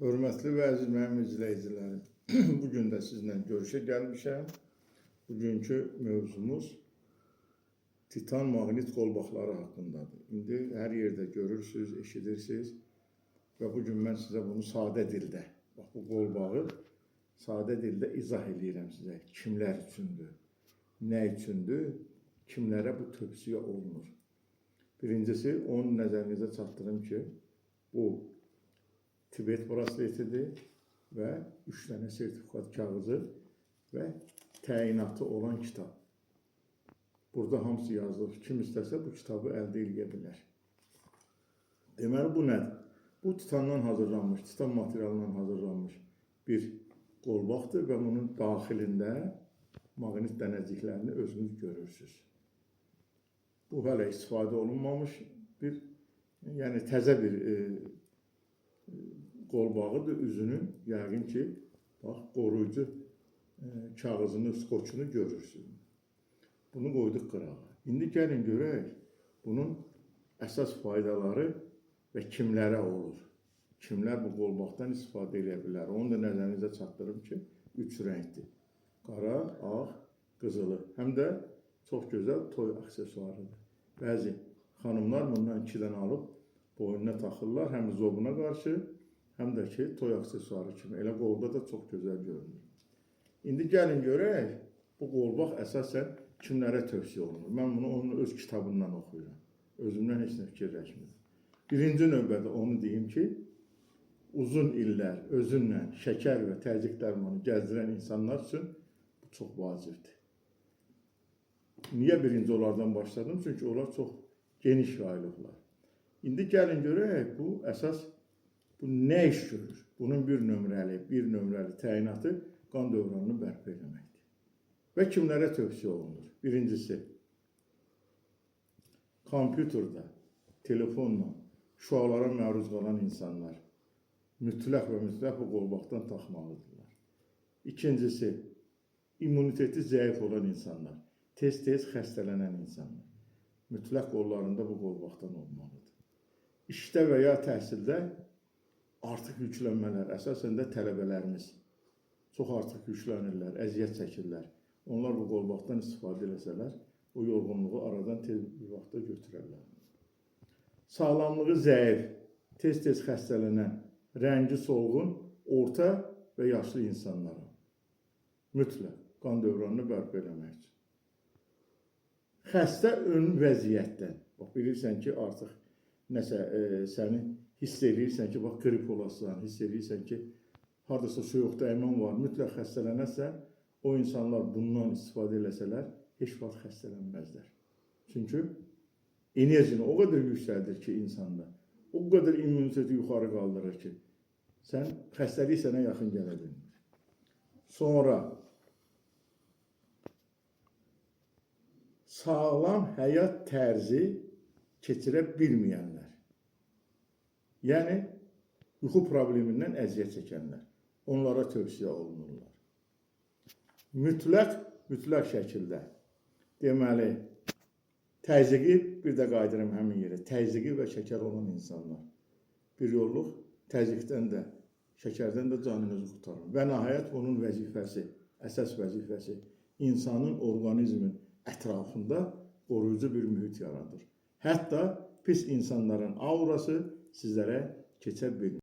Hörmətli və əziz mənim izləyicilərim, bugün də sizlə görüşə gəlmişəm. Bugünkü mövzumuz titan maqnit qolbaqları haqqındadır. İndi hər yerdə görürsünüz, eşidirsiniz və bugün mən sizə bunu sadə dildə, bax bu qolbağı sadə dildə izah edirəm sizə. Kimlər üçündür, nə üçündür, kimlərə bu tövsiyə olunur. Birincisi, onun nəzərinizə çatdırım ki, bu Tibet brasletidir və 3 dənə sertifikat kağızı və təyinatı olan kitab. Burada hamısı yazılır. Kim istəsə bu kitabı əldə edə bilər. Deməli, bu nədir? Bu titandan hazırlanmış, titan materialından hazırlanmış bir qolbaqdır və bunun daxilində maqnit dənəciklərini özünüz görürsünüz. Bu hələ istifadə olunmamış bir, yəni təzə bir qolbağıdır. Üzünün, yəqin ki, bax, qoruyucu kağızını, skoçunu görürsünüz. Bunu qoyduq qırağa. İndi gəlin görək, bunun əsas faydaları və kimlərə olur. Kimlər bu qolbaqdan istifadə edə bilər. Onu da nəzərinizə çatdırım ki, 3 rəngdir. Qara, ağ, qızılı. Həm də çox gözəl toy aksesuarıdır. Bəzi xanımlar bundan 2 dənə alıb boynuna taxırlar, həm zobuna qarşı, həm də ki, toy aksesuarı kimi. Elə qolda da çox gözəl görünür. İndi gəlin görək, bu qolbaq əsasən kimlərə tövsiyə olunur. Mən bunu onun öz kitabından oxuyuram. Özümdən heç nə fikirləşmirəm. Birinci növbədə onu deyim ki, uzun illər özünlə şəkər və təzyiq dərmanı gəzdirən insanlar üçün bu çox vacibdir. Niyə birinci onlardan başladım? Çünki onlar çox geniş yayılıblar. İndi gəlin görək, bu əsas bu nə iş görür? Bunun bir nömrəli təyinatı qan dövranını bərpa etməkdir. Və kimlərə tövsiyə olunur? Birincisi, kompüterdə, telefonla şüalara məruz qalan insanlar mütləq bu qolbaqdan taxmalıdırlar. İkincisi, immuniteti zəif olan insanlar, tez-tez xəstələnən insanlar mütləq qollarında bu qolbaqdan olmalıdır. İşdə və ya təhsildə artıq yüklənmələr, əsasən də tələbələrimiz çox artıq yüklənirlər, əziyyət çəkirlər. Onlar bu qolbaqdan istifadə eləsələr, o yorğunluğu aradan tez bir vaxtda götürərlər. Sağlamlığı zəif, tez-tez xəstələnən, rəngi solğun, orta və yaşlı insanlara mütləq qan dövranını bərpa eləmək üçün. Xəstə ön vəziyyətdən, bax, bilirsən ki, artıq nəsə səni hiss edirsən ki, bax, qrip olasan, hiss edirsən ki, haradasa soyuq dəymən var, mütləq xəstələnəsə, o insanlar bundan istifadə eləsələr, heç vaxt xəstələnməzlər. Çünki enerjini o qədər yüksəldir ki, insanda, o qədər immuniteti yuxarı qaldırır ki, sən xəstəlik sənə yaxın gələ bilmir. Sonra, sağlam həyat tərzi keçirə bilməyənlər, yəni yuxu problemindən əziyyət çəkənlər, onlara tövsiyə olunurlar. Mütləq şəkildə, deməli, təzyiqi, bir də qayıdıram həmin yerə, təzyiqi və şəkər olan insanlar bir yolluq təzyiqdən də, şəkərdən də canınızı qurtarır. Və nəhayət onun vəzifəsi, əsas vəzifəsi insanın orqanizmin ətrafında qoruyucu bir mühit yaradır. Hətta pis insanların aurası sizlərə keçə bilmir.